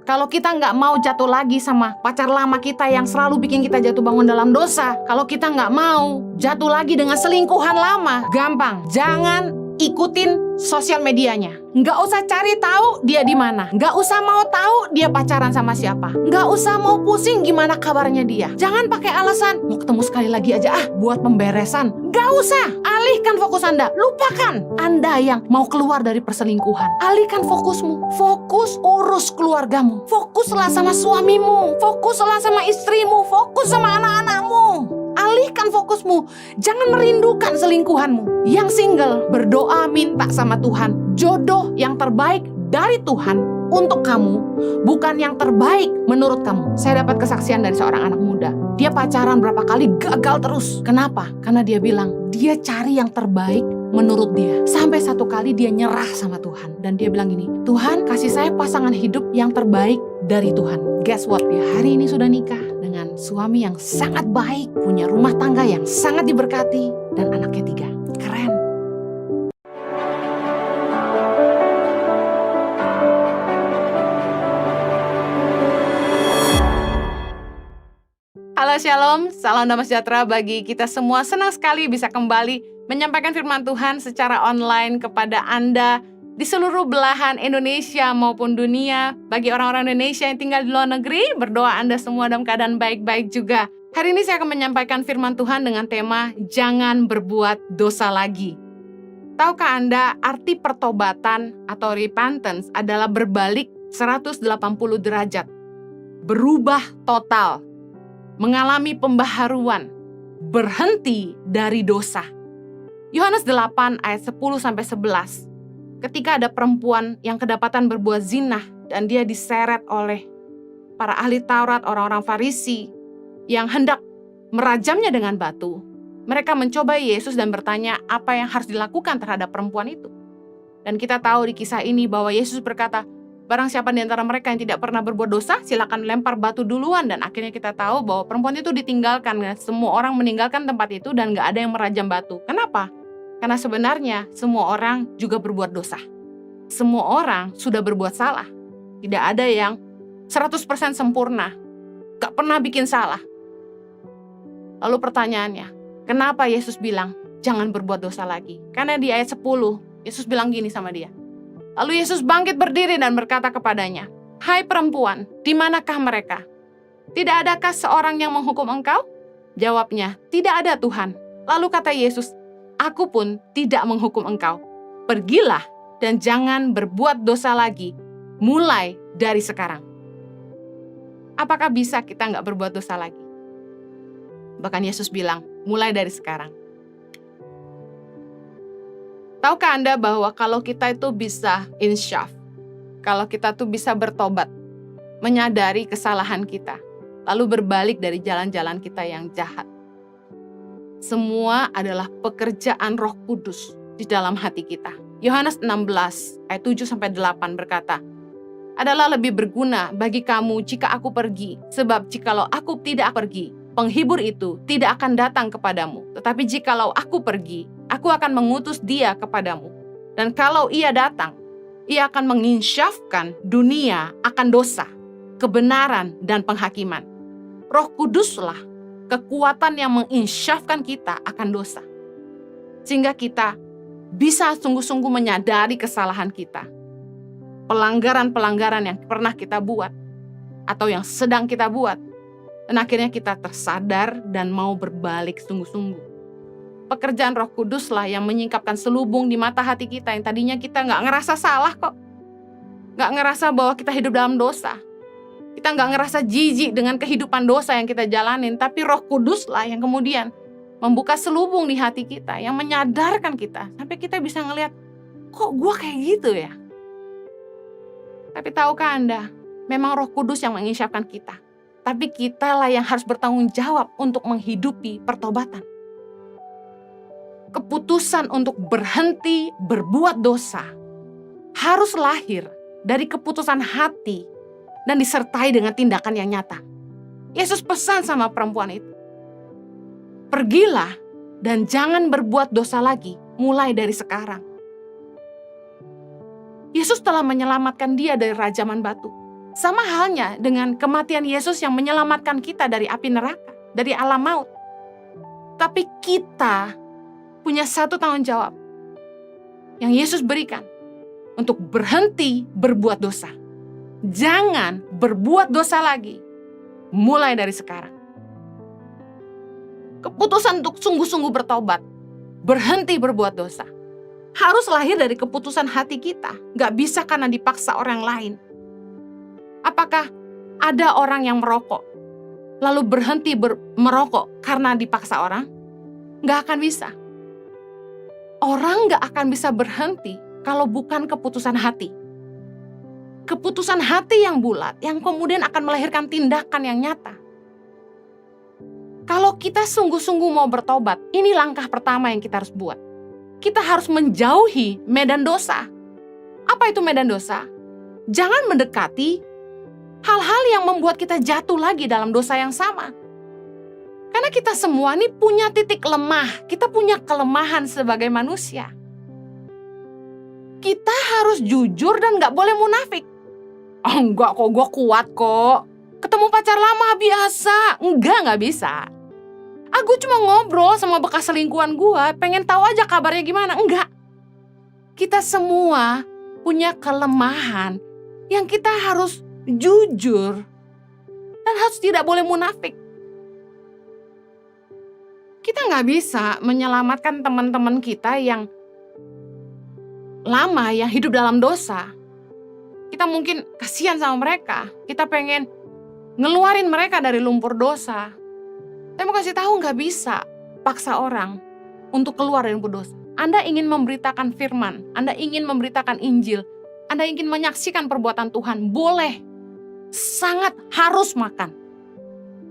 Kalau kita nggak mau jatuh lagi sama pacar lama kita yang selalu bikin kita jatuh bangun dalam dosa, kalau kita nggak mau jatuh lagi dengan selingkuhan lama, gampang. Jangan ikutin sosial medianya. Nggak usah cari tahu dia di mana. Nggak usah mau tahu dia pacaran sama siapa. Nggak usah mau pusing gimana kabarnya dia. Jangan pakai alasan, mau ketemu sekali lagi aja buat pemberesan. Nggak usah. Alihkan fokus Anda. Lupakan Anda yang mau keluar dari perselingkuhan. Alihkan fokusmu. Fokus urus keluargamu. Fokuslah sama suamimu. Fokuslah sama istrimu. Fokus sama anak-anakmu. Alihkan fokusmu. Jangan merindukan selingkuhanmu. Yang single, berdoa minta sama Tuhan jodoh yang terbaik dari Tuhan untuk kamu, bukan yang terbaik menurut kamu. Saya dapat kesaksian dari seorang anak muda. Dia pacaran berapa kali gagal terus. Kenapa? Karena dia bilang dia cari yang terbaik menurut dia. Sampai satu kali dia nyerah sama Tuhan. Dan dia bilang gini, Tuhan kasih saya pasangan hidup yang terbaik dari Tuhan. Guess what? Dia hari ini sudah nikah dengan suami yang sangat baik, punya rumah tangga yang sangat diberkati, dan anaknya 3. Keren. Halo Shalom, salam damai sejahtera bagi kita semua. Senang sekali bisa kembali menyampaikan firman Tuhan secara online kepada Anda di seluruh belahan Indonesia maupun dunia. Bagi orang-orang Indonesia yang tinggal di luar negeri, berdoa Anda semua dalam keadaan baik-baik juga. Hari ini saya akan menyampaikan firman Tuhan dengan tema Jangan Berbuat Dosa Lagi. Tahukah Anda arti pertobatan atau repentance adalah berbalik 180 derajat, berubah total, mengalami pembaharuan, berhenti dari dosa. Yohanes 8 ayat 10-11. Ketika ada perempuan yang kedapatan berbuat zina dan dia diseret oleh para ahli Taurat, orang-orang Farisi yang hendak merajamnya dengan batu, mereka mencoba Yesus dan bertanya apa yang harus dilakukan terhadap perempuan itu. Dan kita tahu di kisah ini bahwa Yesus berkata, barang siapa di antara mereka yang tidak pernah berbuat dosa, silakan lempar batu duluan. Dan akhirnya kita tahu bahwa perempuan itu ditinggalkan. Semua orang meninggalkan tempat itu dan gak ada yang merajam batu. Kenapa? Karena sebenarnya semua orang juga berbuat dosa. Semua orang sudah berbuat salah. Tidak ada yang 100% sempurna. Gak pernah bikin salah. Lalu pertanyaannya, kenapa Yesus bilang jangan berbuat dosa lagi? Karena di ayat 10, Yesus bilang gini sama dia. Lalu Yesus bangkit berdiri dan berkata kepadanya, hai perempuan, di manakah mereka? Tidak adakah seorang yang menghukum engkau? Jawabnya, tidak ada Tuhan. Lalu kata Yesus, aku pun tidak menghukum engkau. Pergilah dan jangan berbuat dosa lagi, mulai dari sekarang. Apakah bisa kita nggak berbuat dosa lagi? Bahkan Yesus bilang, mulai dari sekarang. Tahukah Anda bahwa kalau kita itu bisa insyaf, kalau kita tuh bisa bertobat, menyadari kesalahan kita, lalu berbalik dari jalan-jalan kita yang jahat. Semua adalah pekerjaan Roh Kudus di dalam hati kita. Yohanes 16 ayat 7-8 berkata, adalah lebih berguna bagi kamu jika aku pergi, sebab jikalau aku tidak pergi, penghibur itu tidak akan datang kepadamu. Tetapi jikalau aku pergi, aku akan mengutus dia kepadamu. Dan kalau ia datang, ia akan menginsyafkan dunia akan dosa, kebenaran, dan penghakiman. Roh Kuduslah kekuatan yang menginsyafkan kita akan dosa. Sehingga kita bisa sungguh-sungguh menyadari kesalahan kita. Pelanggaran-pelanggaran yang pernah kita buat, atau yang sedang kita buat. Dan akhirnya kita tersadar dan mau berbalik sungguh-sungguh. Pekerjaan Roh Kuduslah yang menyingkapkan selubung di mata hati kita yang tadinya kita nggak ngerasa salah kok. Nggak ngerasa bahwa kita hidup dalam dosa. Kita nggak ngerasa jijik dengan kehidupan dosa yang kita jalanin. Tapi Roh Kuduslah yang kemudian membuka selubung di hati kita, yang menyadarkan kita. Sampai kita bisa ngelihat, kok gue kayak gitu ya? Tapi tahukah Anda, memang Roh Kudus yang menginsyafkan kita. Tapi kitalah yang harus bertanggung jawab untuk menghidupi pertobatan. Keputusan untuk berhenti berbuat dosa harus lahir dari keputusan hati dan disertai dengan tindakan yang nyata. Yesus pesan sama perempuan itu, pergilah dan jangan berbuat dosa lagi mulai dari sekarang. Yesus telah menyelamatkan dia dari rajaman batu. Sama halnya dengan kematian Yesus yang menyelamatkan kita dari api neraka, dari alam maut. Tapi kita punya satu tanggung jawab yang Yesus berikan untuk berhenti berbuat dosa. Jangan berbuat dosa lagi, mulai dari sekarang. Keputusan untuk sungguh-sungguh bertobat, berhenti berbuat dosa, harus lahir dari keputusan hati kita. Gak bisa karena dipaksa orang lain. Apakah ada orang yang merokok, lalu berhenti merokok karena dipaksa orang? Gak akan bisa. Orang gak akan bisa berhenti kalau bukan keputusan hati. Keputusan hati yang bulat, yang kemudian akan melahirkan tindakan yang nyata. Kalau kita sungguh-sungguh mau bertobat, ini langkah pertama yang kita harus buat. Kita harus menjauhi medan dosa. Apa itu medan dosa? Jangan mendekati hal-hal yang membuat kita jatuh lagi dalam dosa yang sama. Karena kita semua ini punya titik lemah, kita punya kelemahan sebagai manusia. Kita harus jujur dan gak boleh munafik. Oh enggak kok, gue kuat kok. Ketemu pacar lama biasa. Enggak, gak bisa. Gue cuma ngobrol sama bekas selingkuhan gue, pengen tahu aja kabarnya gimana. Enggak. Kita semua punya kelemahan yang kita harus jujur dan harus tidak boleh munafik. Kita nggak bisa menyelamatkan teman-teman kita yang lama, yang hidup dalam dosa. Kita mungkin kasihan sama mereka. Kita pengen ngeluarin mereka dari lumpur dosa. Saya mau kasih tahu, nggak bisa paksa orang untuk keluar dari lumpur dosa. Anda ingin memberitakan firman, Anda ingin memberitakan Injil, Anda ingin menyaksikan perbuatan Tuhan, boleh. Sangat harus makan.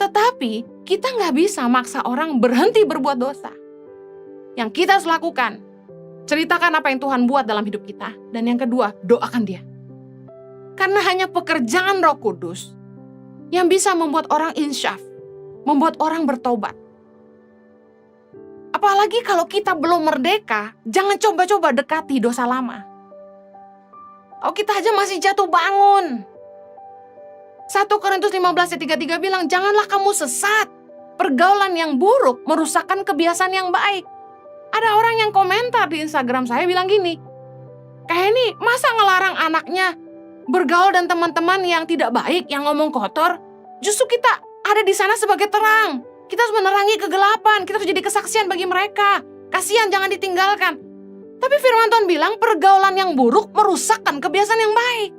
Tetapi kita nggak bisa maksa orang berhenti berbuat dosa. Yang kita harus lakukan, ceritakan apa yang Tuhan buat dalam hidup kita. Dan yang kedua, doakan dia. Karena hanya pekerjaan Roh Kudus yang bisa membuat orang insyaf, membuat orang bertobat. Apalagi kalau kita belum merdeka, jangan coba-coba dekati dosa lama. Kalau kita aja masih jatuh bangun. 1 Korintus 15:33 bilang, janganlah kamu sesat. Pergaulan yang buruk merusakkan kebiasaan yang baik. Ada orang yang komentar di Instagram saya bilang gini, kayak ini masa ngelarang anaknya bergaul dan teman-teman yang tidak baik, yang ngomong kotor. Justru kita ada di sana sebagai terang. Kita harus menerangi kegelapan, kita harus jadi kesaksian bagi mereka. Kasihan, jangan ditinggalkan. Tapi firman Tuhan bilang pergaulan yang buruk merusakkan kebiasaan yang baik.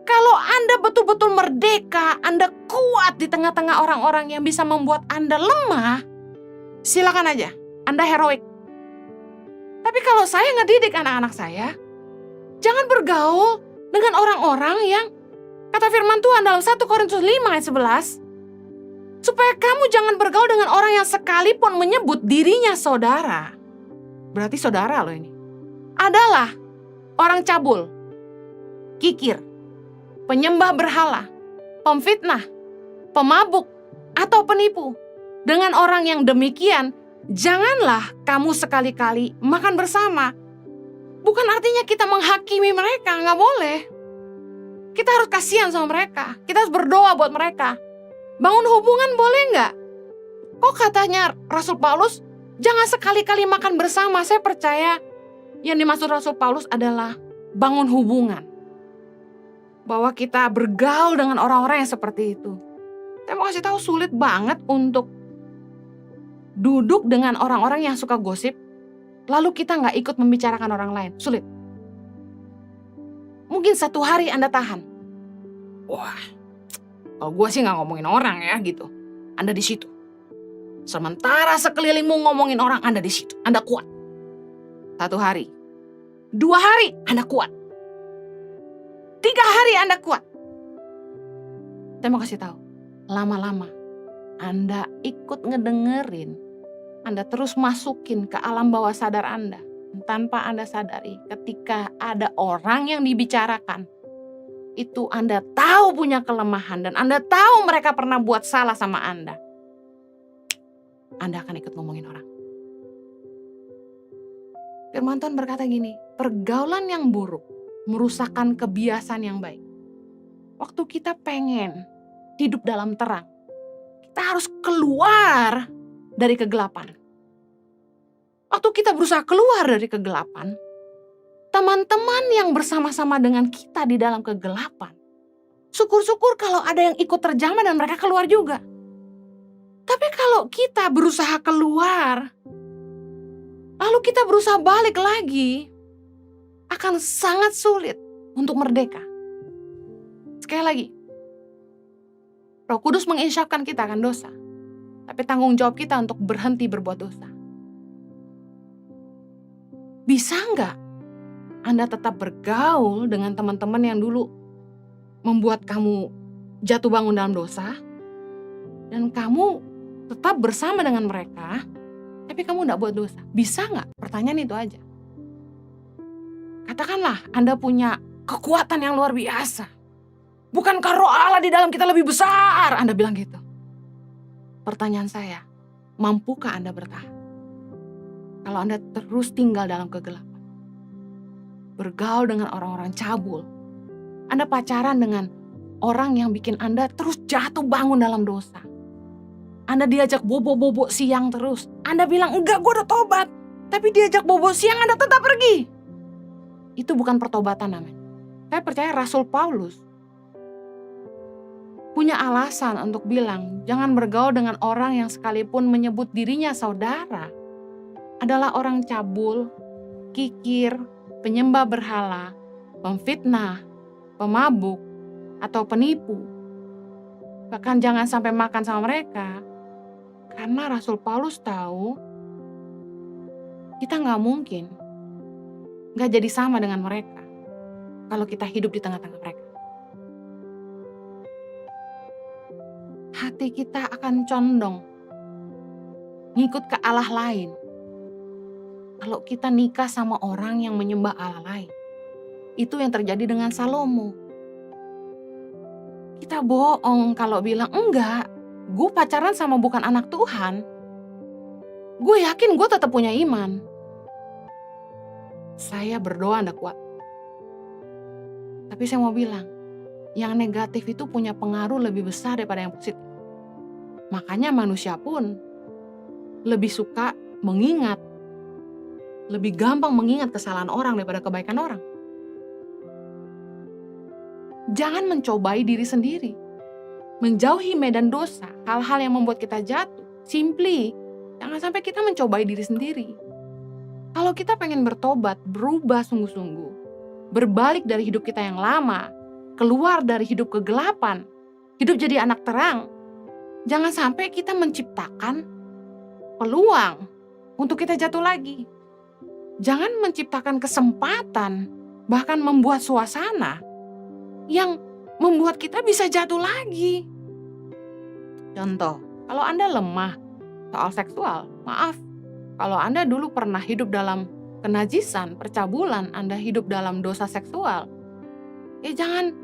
Kalau Anda betul-betul merdeka, Anda kuat di tengah-tengah orang-orang yang bisa membuat Anda lemah, silakan aja, Anda heroik. Tapi kalau saya ngedidik anak-anak saya, jangan bergaul dengan orang-orang yang, kata firman Tuhan dalam 1 Korintus 5:11, supaya kamu jangan bergaul dengan orang yang sekalipun menyebut dirinya saudara. Berarti saudara loh ini. Adalah orang cabul, kikir, penyembah berhala, pemfitnah, pemabuk, atau penipu. Dengan orang yang demikian, janganlah kamu sekali-kali makan bersama. Bukan artinya kita menghakimi mereka, nggak boleh. Kita harus kasihan sama mereka, kita harus berdoa buat mereka. Bangun hubungan boleh nggak? Kok katanya Rasul Paulus, jangan sekali-kali makan bersama. Saya percaya yang dimaksud Rasul Paulus adalah bangun hubungan. Bahwa kita bergaul dengan orang-orang yang seperti itu. Saya mau kasih tahu, sulit banget untuk duduk dengan orang-orang yang suka gosip, lalu kita nggak ikut membicarakan orang lain. Sulit. Mungkin 1 hari Anda tahan. Wah, kalau gue sih nggak ngomongin orang ya gitu. Anda di situ. Sementara sekelilingmu ngomongin orang, Anda di situ. Anda kuat. 1 hari. 2 hari, Anda kuat. 3 hari Anda kuat. Saya mau kasih tahu, lama-lama Anda ikut ngedengerin, Anda terus masukin ke alam bawah sadar Anda. Tanpa Anda sadari, ketika ada orang yang dibicarakan, itu Anda tahu punya kelemahan dan Anda tahu mereka pernah buat salah sama Anda. Anda akan ikut ngomongin orang. Firman Tuhan berkata gini, pergaulan yang buruk merusakkan kebiasaan yang baik. waktu kita pengen hidup dalam terang, kita harus keluar dari kegelapan. Waktu kita berusaha keluar dari kegelapan, teman-teman yang bersama-sama dengan kita di dalam kegelapan, syukur-syukur kalau ada yang ikut terjamah dan mereka keluar juga. Tapi kalau kita berusaha keluar, lalu kita berusaha balik lagi, akan sangat sulit untuk merdeka. Sekali lagi, Roh Kudus menginsyafatkan kita akan dosa, tapi tanggung jawab kita untuk berhenti berbuat dosa. Bisa nggak Anda tetap bergaul dengan teman-teman yang dulu membuat kamu jatuh bangun dalam dosa, dan kamu tetap bersama dengan mereka, tapi kamu nggak buat dosa? Bisa nggak? Pertanyaan itu aja. Katakanlah Anda punya kekuatan yang luar biasa. Bukankah roh Allah di dalam kita lebih besar? Anda bilang gitu. Pertanyaan saya, mampukah Anda bertahan? Kalau Anda terus tinggal dalam kegelapan, bergaul dengan orang-orang cabul, Anda pacaran dengan orang yang bikin Anda terus jatuh bangun dalam dosa. Anda diajak bobo-bobo siang terus. Anda bilang, enggak, gue udah tobat. Tapi diajak bobo siang, Anda tetap pergi. Itu bukan pertobatan namanya. Saya percaya Rasul Paulus punya alasan untuk bilang, jangan bergaul dengan orang yang sekalipun menyebut dirinya saudara adalah orang cabul, kikir, penyembah berhala, pemfitnah, pemabuk, atau penipu. Bahkan jangan sampai makan sama mereka, karena Rasul Paulus tahu kita nggak mungkin nggak jadi sama dengan mereka kalau kita hidup di tengah-tengah mereka. Hati kita akan condong ngikut ke Allah lain kalau kita nikah sama orang yang menyembah Allah lain. Itu yang terjadi dengan Salomo. Kita bohong kalau bilang, enggak, gue pacaran sama bukan anak Tuhan. Gue yakin gue tetap punya iman. Saya berdoa Anda kuat. Tapi saya mau bilang, yang negatif itu punya pengaruh lebih besar daripada yang positif. Makanya manusia pun lebih suka mengingat, lebih gampang mengingat kesalahan orang daripada kebaikan orang. Jangan mencobai diri sendiri. Menjauhi medan dosa, hal-hal yang membuat kita jatuh. Simply, jangan sampai kita mencobai diri sendiri. Kalau kita pengen bertobat, berubah sungguh-sungguh, berbalik dari hidup kita yang lama, keluar dari hidup kegelapan, hidup jadi anak terang, jangan sampai kita menciptakan peluang untuk kita jatuh lagi. Jangan menciptakan kesempatan, bahkan membuat suasana yang membuat kita bisa jatuh lagi. Contoh, kalau Anda lemah soal seksual, maaf. Kalau Anda dulu pernah hidup dalam kenajisan, percabulan, Anda hidup dalam dosa seksual, ya jangan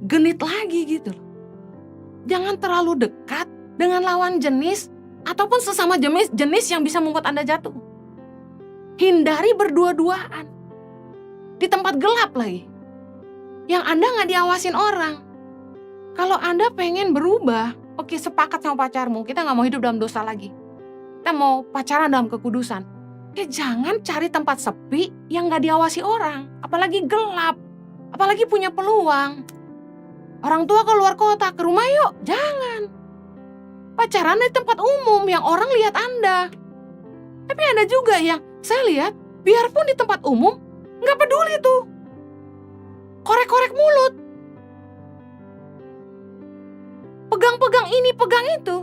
genit lagi gitu loh. Jangan terlalu dekat dengan lawan jenis ataupun sesama jenis yang bisa membuat Anda jatuh. Hindari berdua-duaan. Di tempat gelap lagi. Yang Anda gak diawasin orang. Kalau Anda pengen berubah, oke, sepakat sama pacarmu, kita gak mau hidup dalam dosa lagi. Kita mau pacaran dalam kekudusan. Ya jangan cari tempat sepi yang gak diawasi orang. Apalagi gelap. Apalagi punya peluang. Orang tua keluar kota, ke rumah yuk. Jangan. Pacaran di tempat umum yang orang lihat Anda. Tapi ada juga yang saya lihat, biarpun di tempat umum, gak peduli tuh. Korek-korek mulut. Pegang-pegang ini, pegang itu.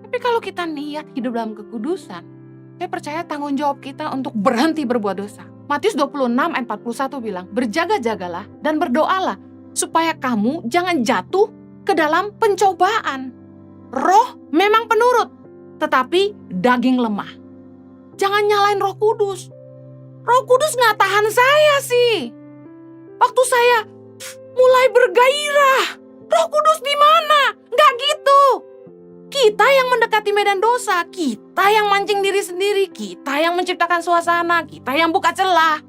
Tapi kalau kita niat hidup dalam kekudusan, saya percaya tanggung jawab kita untuk berhenti berbuat dosa. Matius 26 ayat 41 bilang, berjaga-jagalah dan berdoalah supaya kamu jangan jatuh ke dalam pencobaan. Roh memang penurut, tetapi daging lemah. Jangan nyalain Roh Kudus. Roh Kudus gak tahan saya sih. Waktu saya mulai bergairah, Roh Kudus di mana? Gak gitu. Kita yang mendekati medan dosa, kita yang mancing diri sendiri, kita yang menciptakan suasana, kita yang buka celah.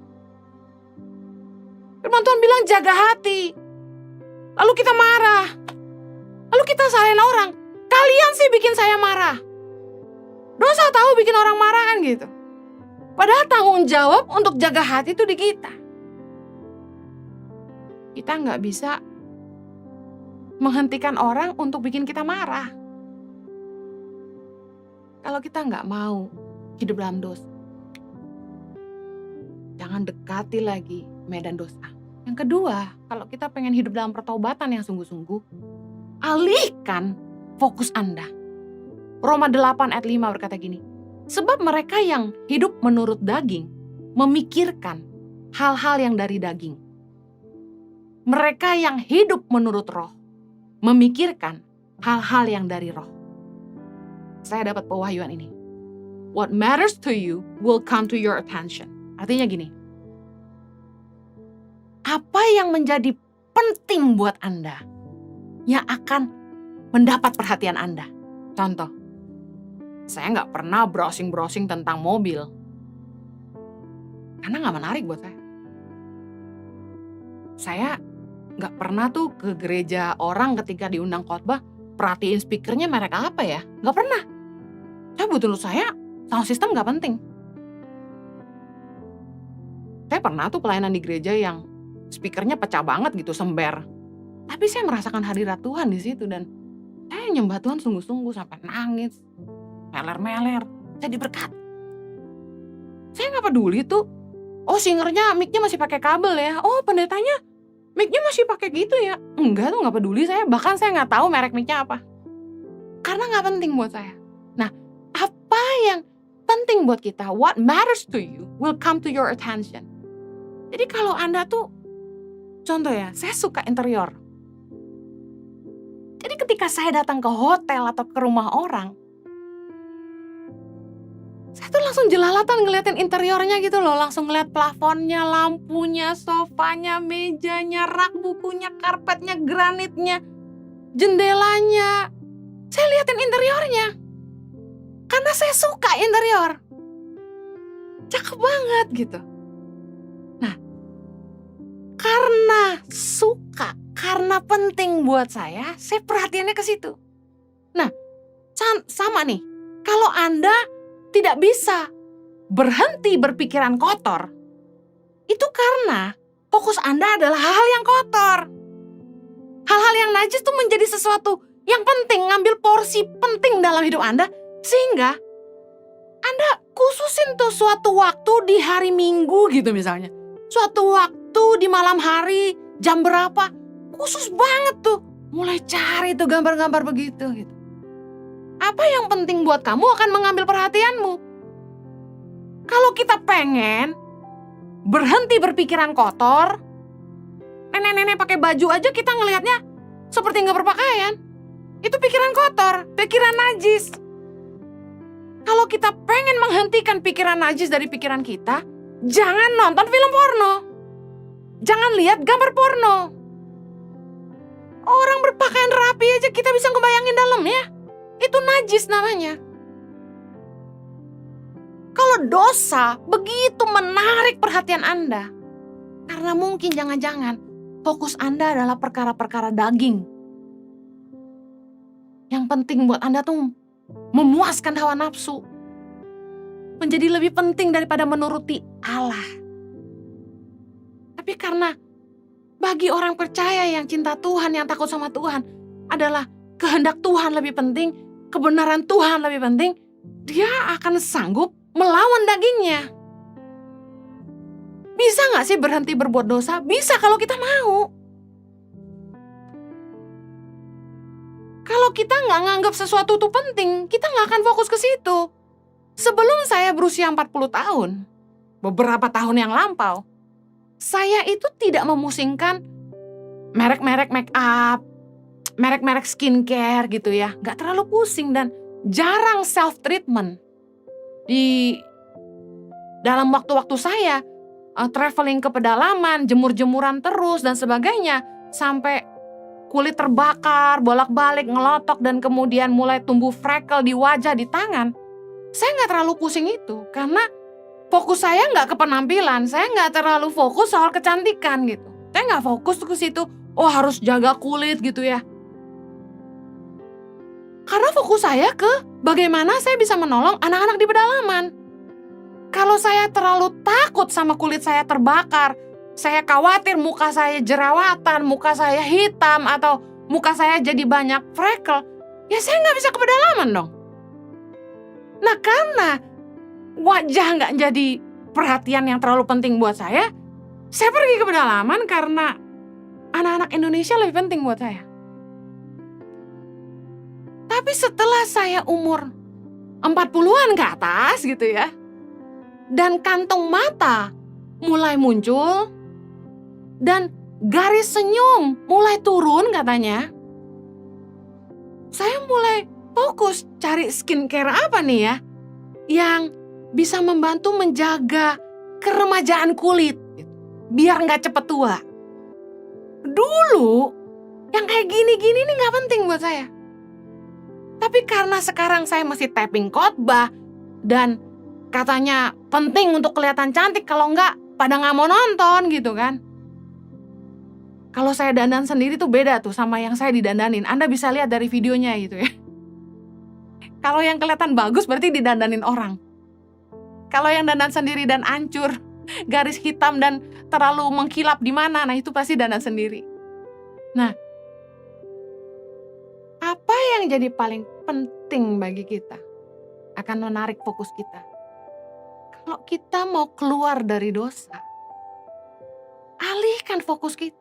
Firman Tuhan bilang jaga hati. Lalu kita marah. Lalu kita salahin orang. Kalian sih bikin saya marah. Dosa tahu bikin orang marah kan gitu. Padahal tanggung jawab untuk jaga hati itu di kita. Kita nggak bisa menghentikan orang untuk bikin kita marah. Kalau kita nggak mau hidup dalam dosa, jangan dekati lagi medan dosa. Yang kedua, kalau kita pengen hidup dalam pertobatan yang sungguh-sungguh, alihkan fokus Anda. Roma 8 ayat 5 berkata gini, sebab mereka yang hidup menurut daging, memikirkan hal-hal yang dari daging. Mereka yang hidup menurut roh, memikirkan hal-hal yang dari roh. Saya dapat pewahyuan ini. What matters to you will come to your attention. Artinya gini, apa yang menjadi penting buat Anda yang akan mendapat perhatian Anda. Contoh, saya nggak pernah browsing-browsing tentang mobil. Karena nggak menarik buat saya. Saya nggak pernah tuh ke gereja orang ketika diundang khotbah, perhatiin speakernya merek apa ya. Nggak pernah. Menurut saya, sound system nggak penting. Saya pernah tuh pelayanan di gereja yang speakernya pecah banget gitu, sember. Tapi saya merasakan hadirat Tuhan di situ dan saya nyembah Tuhan sungguh-sungguh sampai nangis, meler-meler. Saya diberkati. Saya nggak peduli tuh. Oh, singernya mic-nya masih pakai kabel ya. Oh, pendetanya mic-nya masih pakai gitu ya. Enggak tuh, nggak peduli saya. Bahkan saya nggak tahu merek mic-nya apa. Karena nggak penting buat saya. Nah, apa yang penting buat kita? What matters to you will come to your attention. Jadi kalau Anda tuh, contoh ya, saya suka interior. Jadi ketika saya datang ke hotel atau ke rumah orang, saya tuh langsung jelalatan ngeliatin interiornya gitu loh. Langsung ngeliat plafonnya, lampunya, sofanya, mejanya, rak bukunya, karpetnya, granitnya, jendelanya. Saya liatin interiornya. Karena saya suka interior. Cakep banget gitu. Nah, karena suka, karena penting buat saya perhatiannya ke situ. Nah, sama nih. Kalau Anda tidak bisa berhenti berpikiran kotor, itu karena fokus Anda adalah hal-hal yang kotor. Hal-hal yang najis itu menjadi sesuatu yang penting, ngambil porsi penting dalam hidup Anda, sehingga Anda khususin tuh suatu waktu di hari Minggu gitu misalnya. Suatu waktu di malam hari, jam berapa, khusus banget tuh. Mulai cari tuh gambar-gambar begitu gitu. Apa yang penting buat kamu akan mengambil perhatianmu. Kalau kita pengen berhenti berpikiran kotor, nenek-nenek pakai baju aja kita ngelihatnya seperti nggak berpakaian. Itu pikiran kotor, pikiran najis. Kalau kita pengen menghentikan pikiran najis dari pikiran kita, jangan nonton film porno. Jangan lihat gambar porno. Orang berpakaian rapi aja kita bisa ngebayangin dalamnya. Itu najis namanya. Kalau dosa begitu menarik perhatian Anda, karena mungkin jangan-jangan fokus Anda adalah perkara-perkara daging. Yang penting buat Anda tuh memuaskan hawa nafsu. Menjadi lebih penting daripada menuruti Allah. Tapi karena bagi orang percaya yang cinta Tuhan, yang takut sama Tuhan, adalah kehendak Tuhan lebih penting, kebenaran Tuhan lebih penting, dia akan sanggup melawan dagingnya. Bisa gak sih berhenti berbuat dosa? Bisa kalau kita mau. Kalau kita nggak nganggap sesuatu itu penting, kita nggak akan fokus ke situ. Sebelum saya berusia 40 tahun, beberapa tahun yang lampau, saya itu tidak memusingkan merek-merek make up, merek-merek skincare gitu ya. Nggak terlalu pusing dan jarang self-treatment. Di dalam waktu-waktu saya, traveling ke pedalaman, jemur-jemuran terus dan sebagainya, sampai kulit terbakar, bolak-balik, ngelotok, dan kemudian mulai tumbuh freckle di wajah, di tangan. Saya nggak terlalu pusing itu, karena fokus saya nggak ke penampilan, saya nggak terlalu fokus soal kecantikan gitu. Saya nggak fokus ke situ, oh harus jaga kulit gitu ya. Karena fokus saya ke bagaimana saya bisa menolong anak-anak di pedalaman. Kalau saya terlalu takut sama kulit saya terbakar, saya khawatir muka saya jerawatan, muka saya hitam, atau muka saya jadi banyak freckle, ya saya nggak bisa ke pedalaman dong. Nah karena wajah nggak jadi perhatian yang terlalu penting buat saya pergi ke pedalaman karena anak-anak Indonesia lebih penting buat saya. Tapi setelah saya umur 40-an ke atas gitu ya, dan kantong mata mulai muncul, dan garis senyum mulai turun katanya, saya mulai fokus cari skincare apa nih ya, yang bisa membantu menjaga keremajaan kulit, biar nggak cepet tua. Dulu, yang kayak gini-gini nih nggak penting buat saya. Tapi karena sekarang saya masih tapping khotbah, dan katanya penting untuk kelihatan cantik, kalau nggak pada nggak mau nonton gitu kan. Kalau saya dandan sendiri tuh beda tuh sama yang saya didandanin. Anda bisa lihat dari videonya gitu ya. Kalau yang kelihatan bagus berarti didandanin orang. Kalau yang dandan sendiri dan hancur, garis hitam dan terlalu mengkilap di mana, nah itu pasti dandan sendiri. Nah, apa yang jadi paling penting bagi kita akan menarik fokus kita. Kalau kita mau keluar dari dosa, alihkan fokus kita.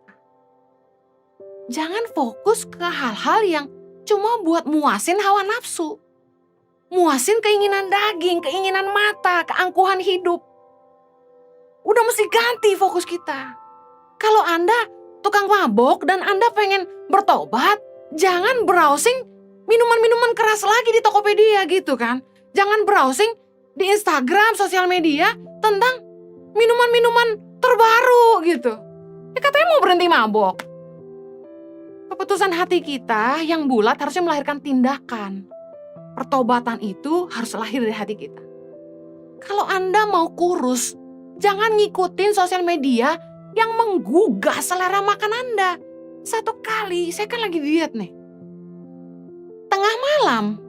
Jangan fokus ke hal-hal yang cuma buat muasin hawa nafsu. Muasin keinginan daging, keinginan mata, keangkuhan hidup. Udah mesti ganti fokus kita. Kalau Anda tukang mabok dan Anda pengen bertobat, jangan browsing minuman-minuman keras lagi di Tokopedia gitu kan. Jangan browsing di Instagram, sosial media tentang minuman-minuman terbaru gitu. Ya katanya mau berhenti mabok. Keputusan hati kita yang bulat harusnya melahirkan tindakan. Pertobatan itu harus lahir dari hati kita. Kalau Anda mau kurus, jangan ngikutin sosial media yang menggugah selera makan Anda. Satu kali, saya kan lagi diet nih. Tengah malam,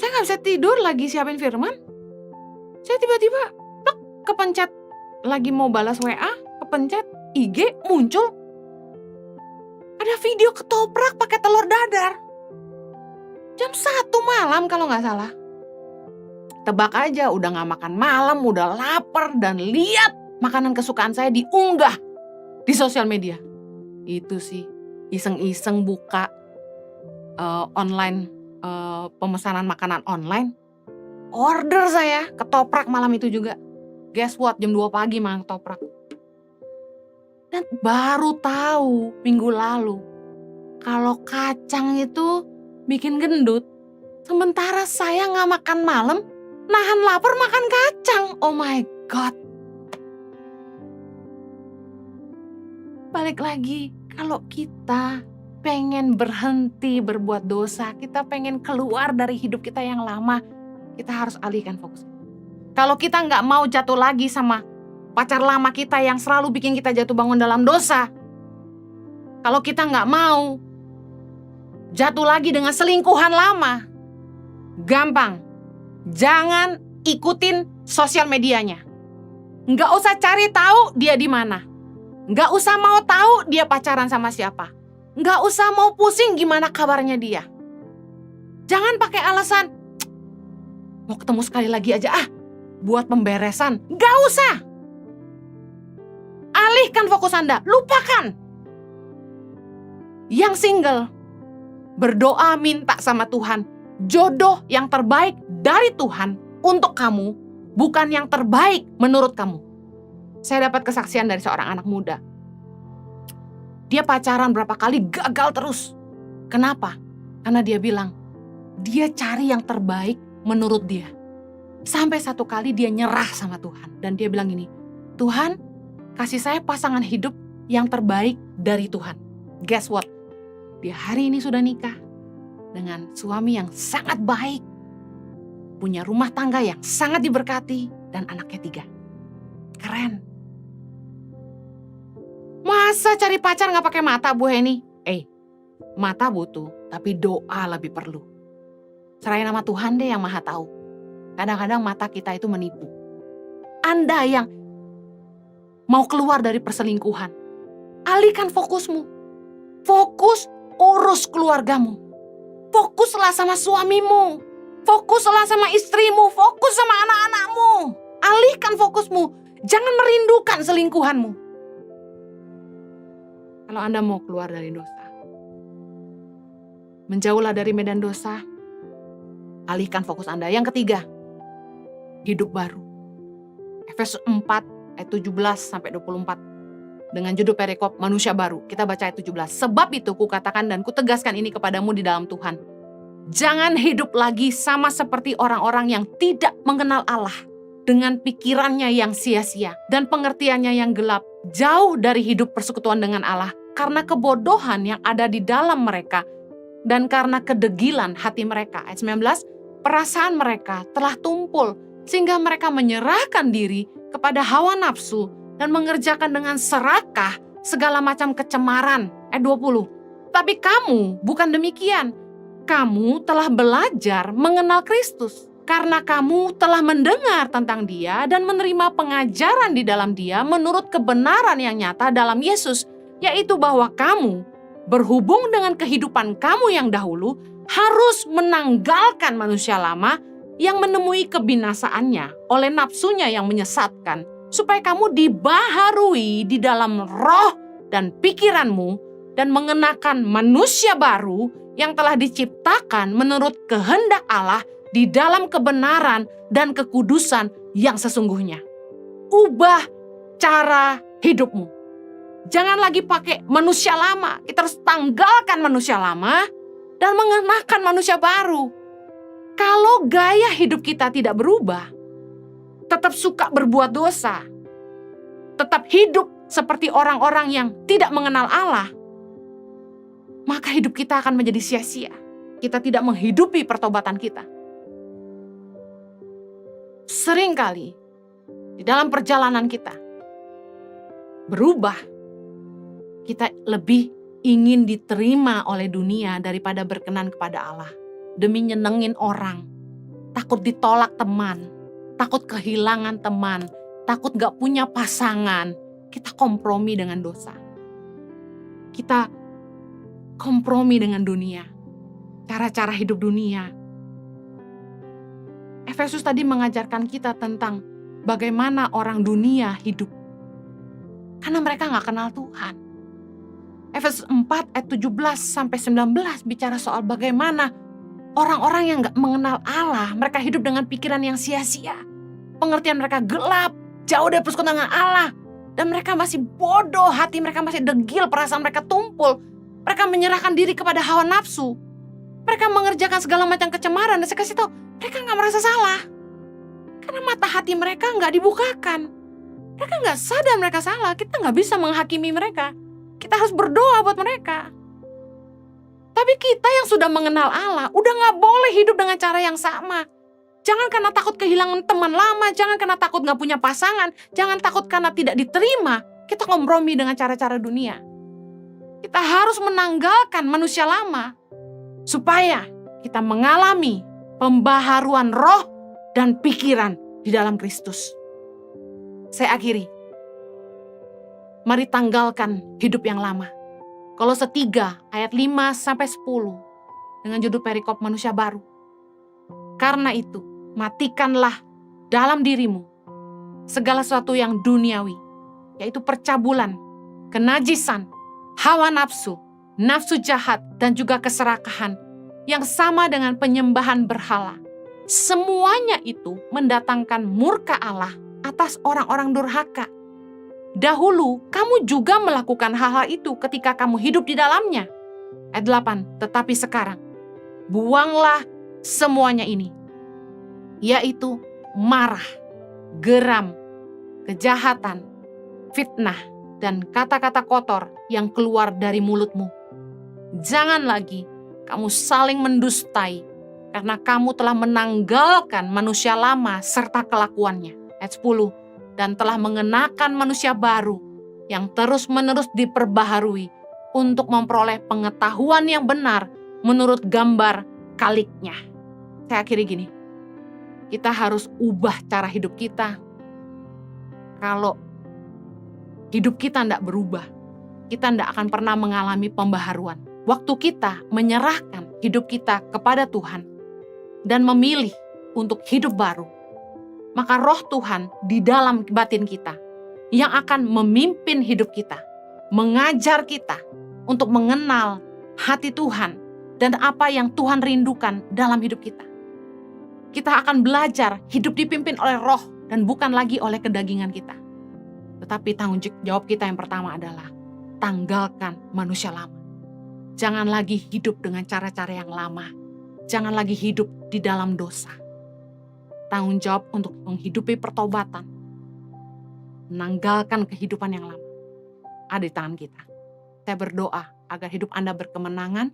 saya gak bisa tidur lagi siapin firman. Saya tiba-tiba kepencet lagi mau balas WA, kepencet IG, muncul ada video ketoprak pakai telur dadar. Jam 1 malam kalau gak salah. Tebak aja, udah gak makan malam, udah lapar, dan lihat makanan kesukaan saya diunggah di sosial media. Itu sih, iseng-iseng buka online, pemesanan makanan online. Order saya ketoprak malam itu juga. Guess what, jam 2 pagi makan ketoprak. Dan baru tahu minggu lalu kalau kacang itu bikin gendut. Sementara saya gak makan malam, nahan lapar makan kacang. Oh my God. Balik lagi, kalau kita pengen berhenti berbuat dosa, kita pengen keluar dari hidup kita yang lama, kita harus alihkan fokus. Kalau kita gak mau jatuh lagi sama pacar lama kita yang selalu bikin kita jatuh bangun dalam dosa, kalau kita gak mau jatuh lagi dengan selingkuhan lama, gampang, jangan ikutin sosial medianya. Nggak usah cari tahu dia di mana. Nggak usah mau tahu dia pacaran sama siapa. Nggak usah mau pusing gimana kabarnya dia. Jangan pakai alasan, mau ketemu sekali lagi aja buat pemberesan. Nggak usah. Alihkan fokus Anda, lupakan. Yang single, berdoa minta sama Tuhan jodoh yang terbaik dari Tuhan untuk kamu, bukan yang terbaik menurut kamu. Saya dapat kesaksian dari seorang anak muda. Dia pacaran berapa kali gagal terus. Kenapa? Karena dia bilang, dia cari yang terbaik menurut dia. Sampai satu kali dia nyerah sama Tuhan. Dan dia bilang gini, Tuhan, kasih saya pasangan hidup yang terbaik dari Tuhan. Guess what? Dia hari ini sudah nikah dengan suami yang sangat baik, punya rumah tangga yang sangat diberkati, dan anaknya 3. Keren. Masa cari pacar nggak pakai mata, Bu Heni? Mata butuh, tapi doa lebih perlu. Serahin sama Tuhan deh yang maha tahu. Kadang-kadang mata kita itu menipu. Anda yang mau keluar dari perselingkuhan, alihkan fokusmu. Fokus urus keluargamu. Fokuslah sama suamimu. Fokuslah sama istrimu. Fokus sama anak-anakmu. Alihkan fokusmu. Jangan merindukan selingkuhanmu. Kalau Anda mau keluar dari dosa, menjauhlah dari medan dosa, alihkan fokus Anda. Yang ketiga, hidup baru. Efesus 4 ayat 17-24. Dengan judul perikop manusia baru. Kita baca ayat 17. Sebab itu kukatakan dan kutegaskan ini kepadamu di dalam Tuhan. Jangan hidup lagi sama seperti orang-orang yang tidak mengenal Allah. Dengan pikirannya yang sia-sia dan pengertiannya yang gelap. Jauh dari hidup persekutuan dengan Allah. Karena kebodohan yang ada di dalam mereka. Dan karena kedegilan hati mereka. Ayat 19, perasaan mereka telah tumpul sehingga mereka menyerahkan diri kepada hawa nafsu dan mengerjakan dengan serakah segala macam kecemaran. Ayat 20, tapi kamu bukan demikian. Kamu telah belajar mengenal Kristus karena kamu telah mendengar tentang Dia dan menerima pengajaran di dalam Dia menurut kebenaran yang nyata dalam Yesus, yaitu bahwa kamu berhubung dengan kehidupan kamu yang dahulu, harus menanggalkan manusia lama yang menemui kebinasaannya oleh nafsunya yang menyesatkan, supaya kamu dibaharui di dalam roh dan pikiranmu dan mengenakan manusia baru yang telah diciptakan menurut kehendak Allah di dalam kebenaran dan kekudusan yang sesungguhnya. Ubah cara hidupmu. Jangan lagi pakai manusia lama. Kita harus tanggalkan manusia lama dan mengenakan manusia baru. Kalau gaya hidup kita tidak berubah, tetap suka berbuat dosa, tetap hidup seperti orang-orang yang tidak mengenal Allah, maka hidup kita akan menjadi sia-sia. Kita tidak menghidupi pertobatan kita. Seringkali di dalam perjalanan kita berubah, kita lebih ingin diterima oleh dunia daripada berkenan kepada Allah. Demi nyenengin orang, takut ditolak teman, takut kehilangan teman, takut gak punya pasangan, kita kompromi dengan dosa. Kita kompromi dengan dunia, cara-cara hidup dunia. Efesus tadi mengajarkan kita tentang bagaimana orang dunia hidup. Karena mereka gak kenal Tuhan. Efesus 4 ayat 17-19 bicara soal bagaimana orang-orang yang gak mengenal Allah, mereka hidup dengan pikiran yang sia-sia. Pengertian mereka gelap, jauh dari persekutuan dengan Allah. Dan mereka masih bodoh, hati mereka masih degil, perasaan mereka tumpul. Mereka menyerahkan diri kepada hawa nafsu. Mereka mengerjakan segala macam kecemaran. Dan saya kasih tahu, mereka gak merasa salah. Karena mata hati mereka gak dibukakan. Mereka gak sadar mereka salah, kita gak bisa menghakimi mereka. Kita harus berdoa buat mereka. Tapi kita yang sudah mengenal Allah, udah gak boleh hidup dengan cara yang sama. Jangan karena takut kehilangan teman lama, jangan karena takut gak punya pasangan, jangan takut karena tidak diterima, kita kompromi dengan cara-cara dunia. Kita harus menanggalkan manusia lama, supaya kita mengalami pembaharuan roh dan pikiran di dalam Kristus. Saya akhiri. Mari tanggalkan hidup yang lama. Kolose 3 ayat 5-10 dengan judul perikop manusia baru. Karena itu, matikanlah dalam dirimu segala sesuatu yang duniawi, yaitu percabulan, kenajisan, hawa nafsu, nafsu jahat, dan juga keserakahan yang sama dengan penyembahan berhala. Semuanya itu mendatangkan murka Allah atas orang-orang durhaka. Dahulu kamu juga melakukan hal-hal itu ketika kamu hidup di dalamnya. Ayat 8, tetapi sekarang buanglah semuanya ini, yaitu marah, geram, kejahatan, fitnah, dan kata-kata kotor yang keluar dari mulutmu. Jangan lagi kamu saling mendustai, karena kamu telah menanggalkan manusia lama serta kelakuannya. Ayat 10, dan telah mengenakan manusia baru yang terus-menerus diperbaharui untuk memperoleh pengetahuan yang benar menurut gambar kaliknya. Saya akhiri gini, kita harus ubah cara hidup kita. Kalau hidup kita tidak berubah, kita tidak akan pernah mengalami pembaharuan. Waktu kita menyerahkan hidup kita kepada Tuhan dan memilih untuk hidup baru, maka roh Tuhan di dalam batin kita yang akan memimpin hidup kita, mengajar kita untuk mengenal hati Tuhan dan apa yang Tuhan rindukan dalam hidup kita. Kita akan belajar hidup dipimpin oleh roh dan bukan lagi oleh kedagingan kita. Tetapi tanggung jawab kita yang pertama adalah tanggalkan manusia lama. Jangan lagi hidup dengan cara-cara yang lama. Jangan lagi hidup di dalam dosa. Tanggung jawab untuk menghidupi pertobatan, menanggalkan kehidupan yang lama, ada di tangan kita. Saya berdoa agar hidup Anda berkemenangan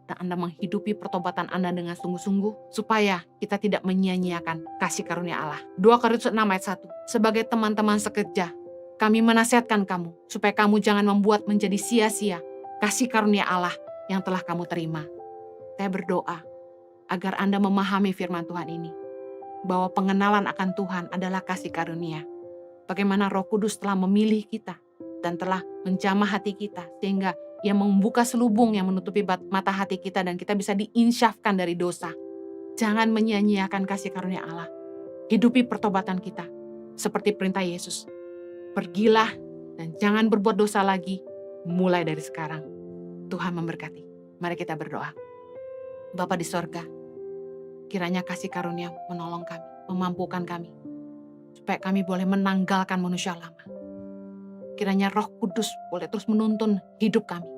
dan Anda menghidupi pertobatan Anda dengan sungguh-sungguh, supaya kita tidak menyia-nyiakan kasih karunia Allah. 2 Korintus 6 ayat 1. Sebagai teman-teman sekerja, kami menasihatkan kamu, supaya kamu jangan membuat menjadi sia-sia kasih karunia Allah yang telah kamu terima. Saya berdoa agar Anda memahami firman Tuhan ini, bahwa pengenalan akan Tuhan adalah kasih karunia. Bagaimana Roh Kudus telah memilih kita dan telah menjamah hati kita, sehingga Ia membuka selubung yang menutupi mata hati kita dan kita bisa diinsyafkan dari dosa. Jangan menyia-nyiakan kasih karunia Allah. Hidupi pertobatan kita seperti perintah Yesus. Pergilah dan jangan berbuat dosa lagi mulai dari sekarang. Tuhan memberkati. Mari kita berdoa. Bapa di sorga, kiranya kasih karunia menolong kami, memampukan kami, supaya kami boleh menanggalkan manusia lama. Kiranya Roh Kudus boleh terus menuntun hidup kami,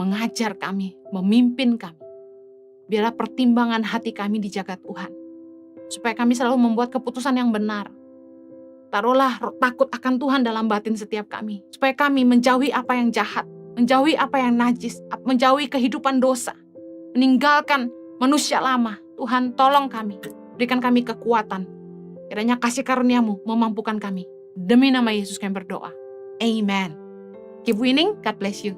mengajar kami, memimpin kami. Biarlah pertimbangan hati kami dijaga Tuhan, supaya kami selalu membuat keputusan yang benar. Taruhlah takut akan Tuhan dalam batin setiap kami, supaya kami menjauhi apa yang jahat, menjauhi apa yang najis, menjauhi kehidupan dosa, meninggalkan manusia lama. Tuhan, tolong kami, berikan kami kekuatan. Kiranya kasih karunia-Mu memampukan kami. Demi nama Yesus kami berdoa. Amen. Keep winning. God bless you.